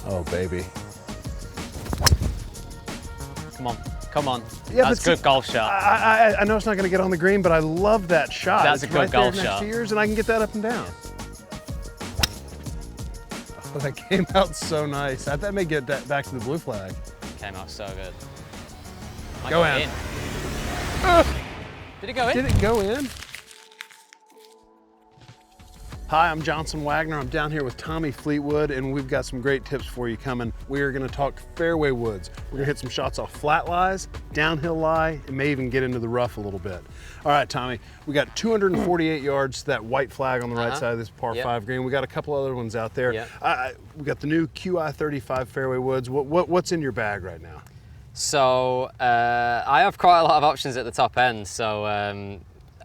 Oh, baby. Come on, come on. Yeah, that's a good golf shot. I know it's not going to get on the green, but I love that shot. That's it's a good right golf there shot. Next to yours, and I can get that up and down. Oh, that came out so nice. That may get back to the blue flag. Came out so good. Go in. Did it go in? Did it go in? Hi, I'm Johnson Wagner. I'm down here with Tommy Fleetwood, and we've got some great tips for you coming. We are gonna talk fairway woods. We're gonna hit some shots off flat lies, downhill lie, and may even get into the rough a little bit. All right, Tommy, we got 248 yards, that white flag on the right side of this par 5 green. We got a couple other ones out there. We got the new QI 35 fairway woods. What's in your bag right now? So I have quite a lot of options at the top end. So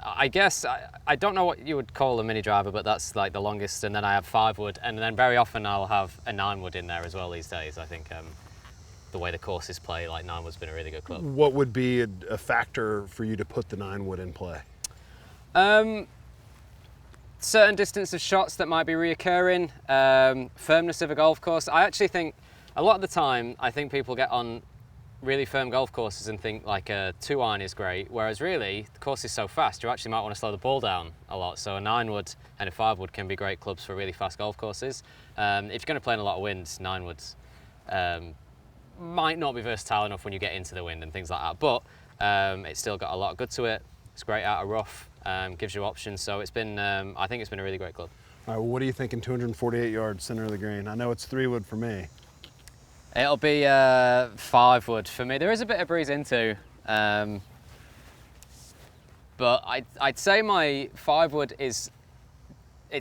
I guess I don't know what you would call a mini driver, but that's like the longest. And then I have 5 wood, and then very often I'll have a 9 wood in there as well these days. I think the way the courses play, like 9 wood's been a really good club. What would be a factor for you to put the 9 wood in play? Certain distance of shots that might be reoccurring, firmness of a golf course. I actually think a lot of the time, I think people get on really firm golf courses and think like a 2-iron is great, whereas really the course is so fast you actually might want to slow the ball down a lot. So a 9 wood and a 5 wood can be great clubs for really fast golf courses. If you're going to play in a lot of wind, 9 woods might not be versatile enough when you get into the wind and things like that, but it's still got a lot of good to it. It's great out of rough, gives you options, so it's been I think it's been a really great club. All right, well, what are you thinking 248 yards center of the green? I know it's 3 wood for me. It'll be 5 wood for me. There is a bit of breeze into, but I'd say my 5 wood it's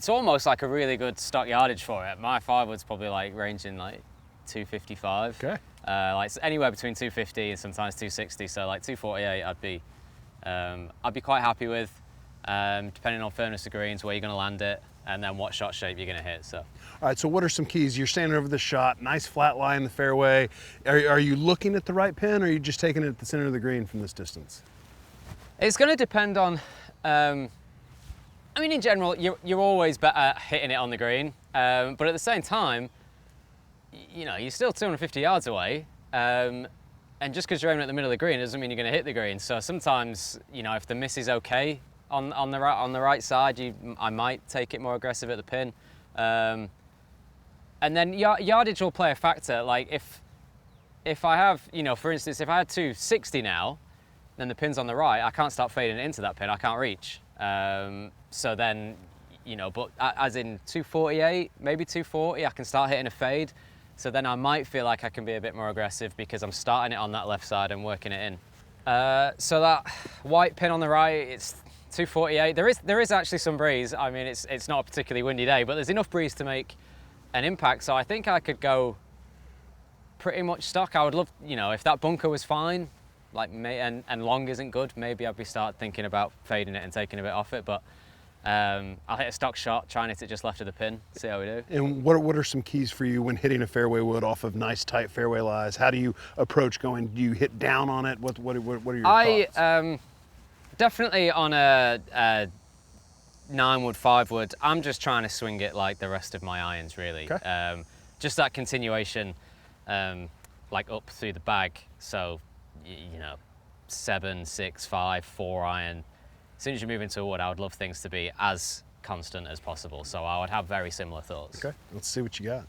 almost like a really good stock yardage for it. My 5 wood's probably like ranging like 255. Okay. Like anywhere between 250 and sometimes 260. So like 248, I'd be quite happy with, depending on firmness of greens, where you're going to land it, and then what shot shape you're going to hit. So. All right, so what are some keys? You're standing over the shot, nice flat lie in the fairway. Are you looking at the right pin, or are you just taking it at the center of the green from this distance? It's going to depend on, I mean, in general, you're always better hitting it on the green, but at the same time, you know, you're still 250 yards away, and just because you're aiming at the middle of the green doesn't mean you're going to hit the green. So sometimes, you know, if the miss is okay on the right side, I might take it more aggressive at the pin. And then yardage will play a factor. Like if I have, you know, for instance, if I had 260 now, then the pin's on the right, I can't start fading it into that pin, I can't reach. So then, you know, but as in 248, maybe 240, I can start hitting a fade. So then I might feel like I can be a bit more aggressive because I'm starting it on that left side and working it in. So that white pin on the right, it's 248. There is actually some breeze. I mean, it's not a particularly windy day, but there's enough breeze to make an impact. So I think I could go pretty much stock. I would love, you know, if that bunker was fine, like and long isn't good, maybe I'd start thinking about fading it and taking a bit off it. But I'll hit a stock shot, try and hit it just left of the pin, see how we do. And what are some keys for you when hitting a fairway wood off of nice tight fairway lies? How do you approach going? Do you hit down on it? What are your thoughts? Definitely on a 9 wood, 5 wood, I'm just trying to swing it like the rest of my irons, really. Okay. Just that continuation, like up through the bag. So, you know, 7, 6, 5, 4 iron. As soon as you move into a wood, I would love things to be as constant as possible. So I would have very similar thoughts. Okay, let's see what you got.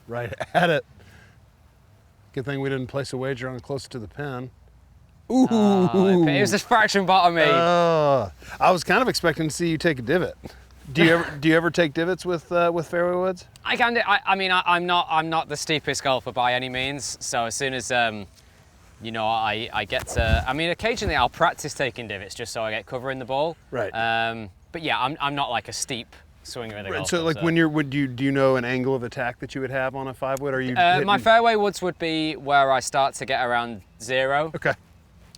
Right at it. Good thing we didn't place a wager on close to the pin. Ooh! It was just fraction bottom me. I was kind of expecting to see you take a divot. Do you ever take divots with fairway woods? I can do. I mean, I'm not the steepest golfer by any means. So as soon as you know, I get to. I mean, occasionally I'll practice taking divots just so I get cover in the ball. Right. But yeah, I'm not like a steep swinger with a golf So club, like when do you know an angle of attack that you would have on a 5 wood? Are you my fairway woods would be where I start to get around 0. Okay.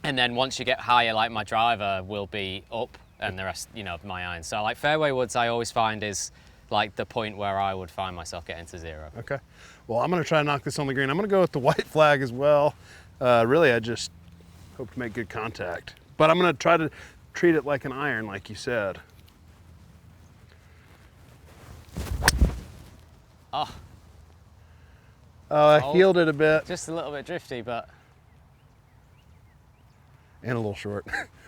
And then once you get higher, like my driver will be up, and the rest, you know, my irons. So like fairway woods, I always find is like the point where I would find myself getting to 0. Okay. Well, I'm going to try to knock this on the green. I'm going to go with the white flag as well. Really, I just hope to make good contact. But I'm going to try to treat it like an iron, like you said. Oh. Oh, I heeled it a bit. Just a little bit drifty, but. And a little short.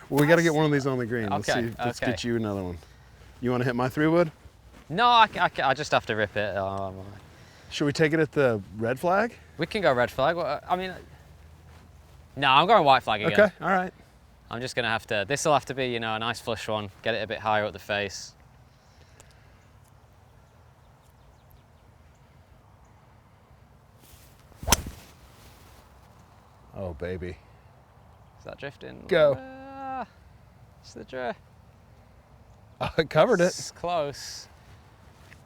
Well, we got to get one of these on the green. Let's Okay, see. Let's okay. get you another one. You want to hit my 3-wood? No, I just have to rip it. Should we take it at the red flag? We can go red flag. I mean, no, I'm going white flag again. Okay, all right. I'm just gonna have to, this will have to be, you know, a nice flush one, get it a bit higher at the face. Oh, baby. Is that drifting? Go. It's the drift. Oh, I covered it. It's close.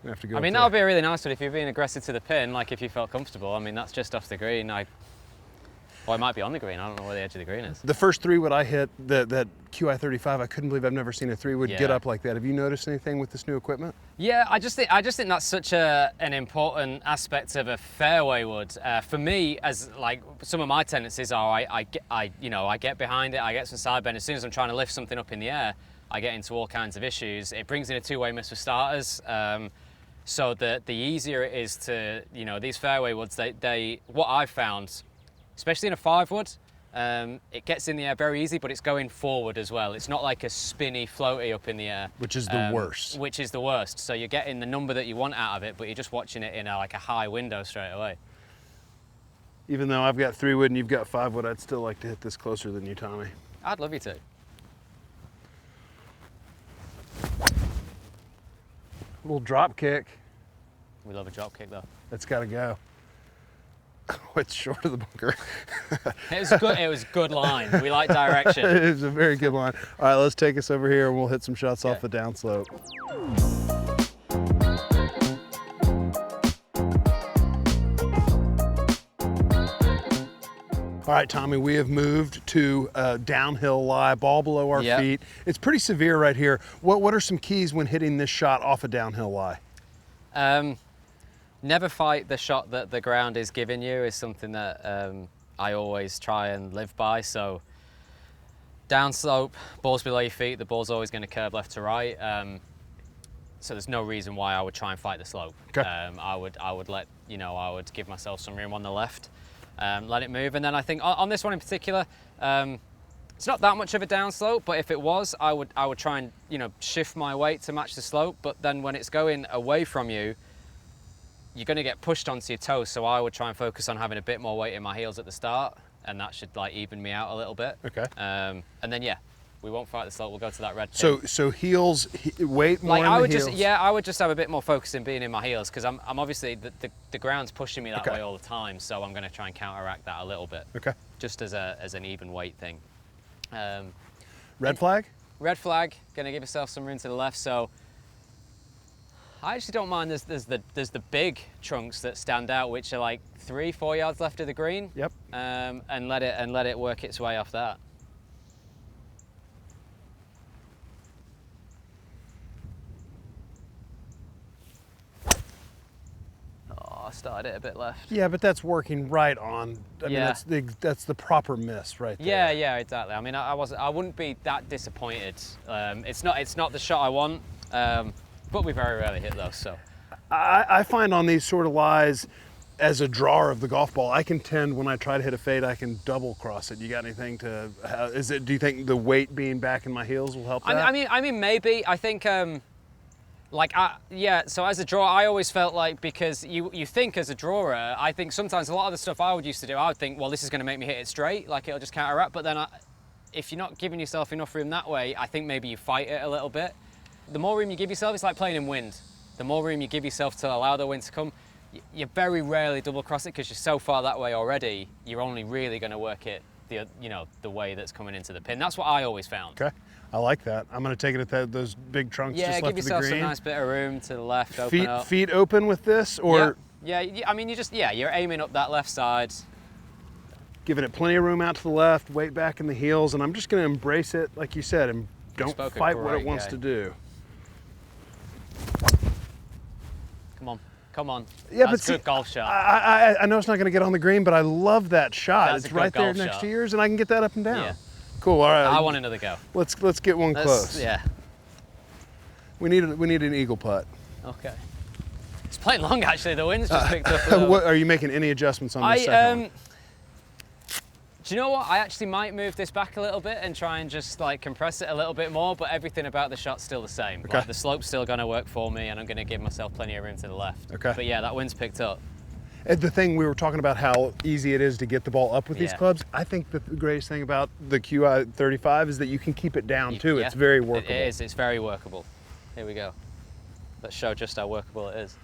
We have to go I mean, up that would there. be a really nice one if you're being aggressive to the pin, like if you felt comfortable. I mean, that's just off the green. Well, it might be on the green. I don't know where the edge of the green is. The first 3-wood I hit, that QI35, I couldn't believe I've never seen a 3-wood get Yeah. up like that. Have you noticed anything with this new equipment? Yeah, I just think that's such an important aspect of a fairway wood. For me, as like some of my tendencies are, I get behind it, I get some side bend. As soon as I'm trying to lift something up in the air, I get into all kinds of issues. It brings in a two-way miss for starters. So the easier it is to, you know, these fairway woods, they what I've found, especially in a 5-wood, it gets in the air very easy, but it's going forward as well. It's not like a spinny, floaty up in the air. Which is the worst. Which is the worst. So you're getting the number that you want out of it, but you're just watching it in like a high window straight away. Even though I've got 3-wood and you've got 5-wood, I'd still like to hit this closer than you, Tommy. I'd love you to. A little drop kick. We love a drop kick though. That's got to go. Oh, it's short of the bunker. It was good. It was good line. We like direction. It was a very good line. All right, let's take us over here and we'll hit some shots off the downslope. All right, Tommy, we have moved to a downhill lie, ball below our feet. It's pretty severe right here. What are some keys when hitting this shot off a downhill lie? Never fight the shot that the ground is giving you is something that I always try and live by. So downslope, ball's below your feet, the ball's always going to curve left to right. So there's no reason why I would try and fight the slope. Okay. I would let, you know, I would give myself some room on the left, let it move. And then I think on this one in particular, it's not that much of a downslope, but if it was, I would try and, you know, shift my weight to match the slope. But then when it's going away from you, you're going to get pushed onto your toes. So I would try and focus on having a bit more weight in my heels at the start, and that should like even me out a little bit. Okay. And then we won't fight the slope. We'll go to that red pin. So heels, weight more like in I the would heels. I would just have a bit more focus in being in my heels, because I'm obviously the ground's pushing me that way all the time. So I'm going to try and counteract that a little bit. Okay. Just as an even weight thing. Red flag? Red flag. Going to give yourself some room to the left. So I actually don't mind. There's the big trunks that stand out, which are like 3-4 yards left of the green. Yep. And let it work its way off that. Oh, I started it a bit left. Yeah, but that's working right on. I mean, that's the proper miss right there. Yeah, exactly. I mean, I wouldn't be that disappointed. It's not the shot I want, but we very rarely hit those. So I find on these sort of lies, as a drawer of the golf ball, I can tend when I try to hit a fade, I can double cross it. You got anything to? Do you think the weight being back in my heels will help that? I mean, maybe. I think. So as a drawer, I always felt like, because you think as a drawer, I think sometimes a lot of the stuff I would used to do, I would think, well, this is going to make me hit it straight, like it'll just counteract. But then if you're not giving yourself enough room that way, I think maybe you fight it a little bit. The more room you give yourself, it's like playing in wind. The more room you give yourself to allow the wind to come, you very rarely double cross it, because you're so far that way already, you're only really going to work it the way that's coming into the pin. That's what I always found. Okay. I like that. I'm going to take it at those big trunks just left of the green. Yeah, give yourself some nice bit of room to the left, open up. Feet open with this, or? Yeah, I mean, you're aiming up that left side. Giving it plenty of room out to the left, weight back in the heels, and I'm just going to embrace it, like you said, and don't fight what it wants to do. Come on. Yeah, That's but a good golf shot. I know it's not going to get on the green, but I love that shot. That's a It's good right there golf next shot. to yours, and I can get that up and down. Yeah. Cool. All right. I want another go. Let's get one close. Yeah. We need an eagle putt. Okay. It's playing long actually. The wind's just picked up a little. What, are you making any adjustments on the second one? Do you know what? I actually might move this back a little bit and try and just like compress it a little bit more, but everything about the shot's still the same. Okay. Like, the slope's still going to work for me, and I'm going to give myself plenty of room to the left. Okay. But yeah, that wind's picked up. And the thing we were talking about how easy it is to get the ball up with these Yeah. clubs. I think the greatest thing about the QI 35 is that you can keep it down too. Yeah, It's very workable. It is. It's very workable. Here we go. Let's show just how workable it is.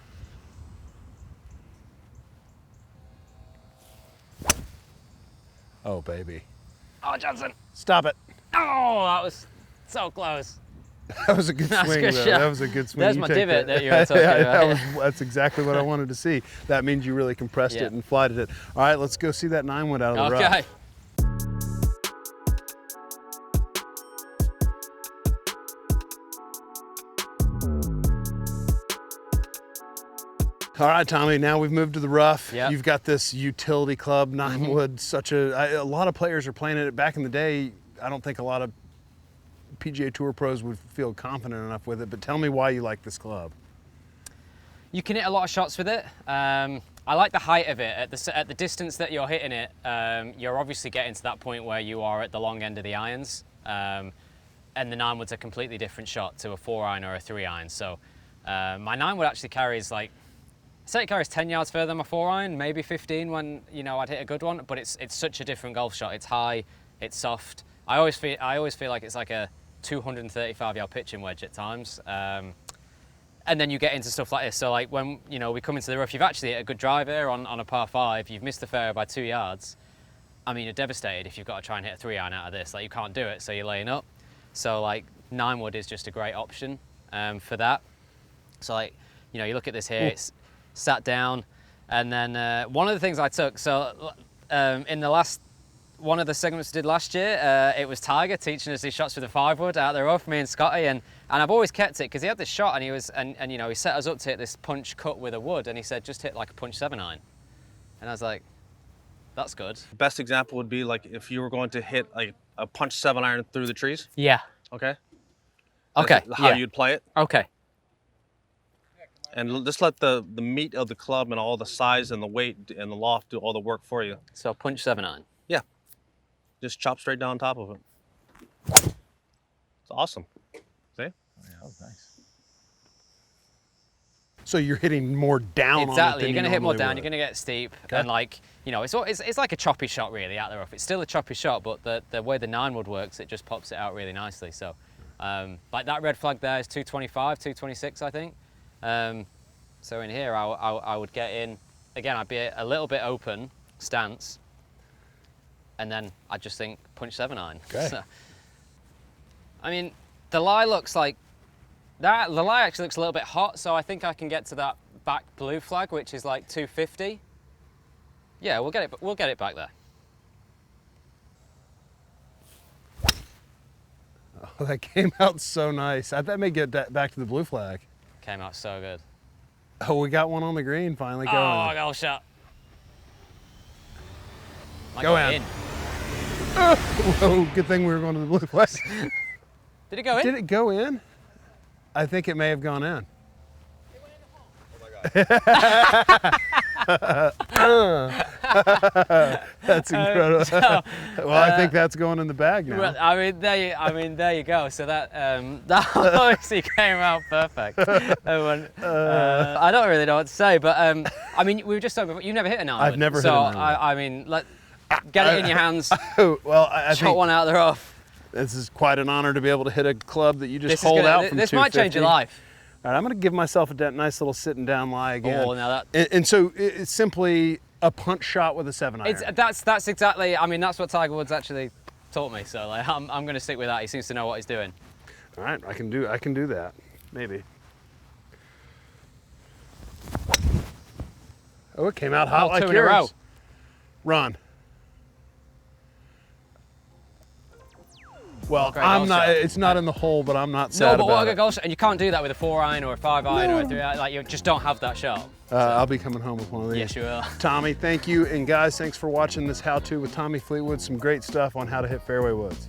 Oh baby. Oh, Johnson. Stop it. Oh, that was so close. That was a good That's a swing. good Though. shot. That was a good swing. There's You my take divot that you were talking about. That's exactly what I wanted to see. That means you really compressed Yeah. it and flighted it. All right, let's go see that 9-wood out of the rough. Okay. All right, Tommy, now we've moved to the rough. Yep. You've got this utility club, 9-wood, a lot of players are playing it. Back in the day, I don't think a lot of PGA Tour pros would feel confident enough with it, but tell me why you like this club. You can hit a lot of shots with it. I like the height of it. At the distance that you're hitting it, you're obviously getting to that point where you are at the long end of the irons. And the 9-wood's a completely different shot to a 4-iron or a 3-iron. So my 9-wood actually carries like, say it carries 10 yards further than my 4-iron, maybe 15 when I'd hit a good one. But it's such a different golf shot. It's high, it's soft. I always feel like it's like a 235-yard pitching wedge at times. And then you get into stuff like this. So like when we come into the rough, you've actually hit a good drive here on a par 5. You've missed the fairway by 2 yards. I mean, you're devastated if you've got to try and hit a 3-iron out of this. Like you can't do it, so you're laying up. So like 9-wood is just a great option for that. So like you look at this here. It's sat down, and then one of the things I took. So in the last one of the segments we did last year, it was Tiger teaching us these shots with a 5-wood out there rough, me and Scotty, and I've always kept it because he had this shot and he was he set us up to hit this punch cut with a wood, and he said just hit like a punch 7-iron, and I was like, that's good. The best example would be like if you were going to hit like a punch 7-iron through the trees. Yeah. Okay. Okay. That's how you'd play it. Okay. And just let the meat of the club and all the size and the weight and the loft do all the work for you. So punch 7-iron. Yeah. Just chop straight down top of it. It's awesome. See? Oh, yeah, that was nice. So you're hitting more down on it Exactly. than You're going to hit more normally down. would. You're going to get steep, Okay. and like it's like a choppy shot really out the rough. It's still a choppy shot, but the way the 9-wood works, it just pops it out really nicely. So like that red flag there is 225, 226, I think. So in here, I would get in again. I'd be a little bit open stance, and then I just think punch 7-iron. Okay. So, I mean, the lie looks like that. The lie actually looks a little bit hot, so I think I can get to that back blue flag, which is like 250. Yeah, we'll get it back there. Oh, that came out so nice. I bet may get that back to the blue flag. Came out so good. Oh, we got one on the green finally going. Oh, goal shot. Might Go in. Oh, good thing we were going to the blue flag. Did it go in? Did it go in? I think it may have gone in. That's incredible. Well, I think that's going in the bag now. Well, there you go. So that that obviously came out perfect. I don't really know what to say, but I mean, we were just talking about, you've never hit a 9-wood. I've never hit a So 9-wood. I mean, get it in your hands. Well, I Shot think one out of the rough. this is quite an honor to be able to hit a club that you just This is hold gonna- out from This might change your 250. life. All right, I'm going to give myself a nice little sitting down lie again. Oh, now that. And so it's simply a punch shot with a 7-iron. That's exactly. I mean, that's what Tiger Woods actually taught me. So like, I'm going to stick with that. He seems to know what he's doing. All right, I can do that. Maybe. Oh, it came out hot like 2 in a yours. row. Ron. Well, great I'm golf not. shot. It's not in the hole, but I'm not sad No, but what a about good it. golf shot. And you can't do that with a 4-iron or a 5-iron or a 3-iron. Like, you just don't have that shot. I'll be coming home with one of these. Yes, you will. Tommy, thank you. And guys, thanks for watching this how-to with Tommy Fleetwood. Some great stuff on how to hit fairway woods.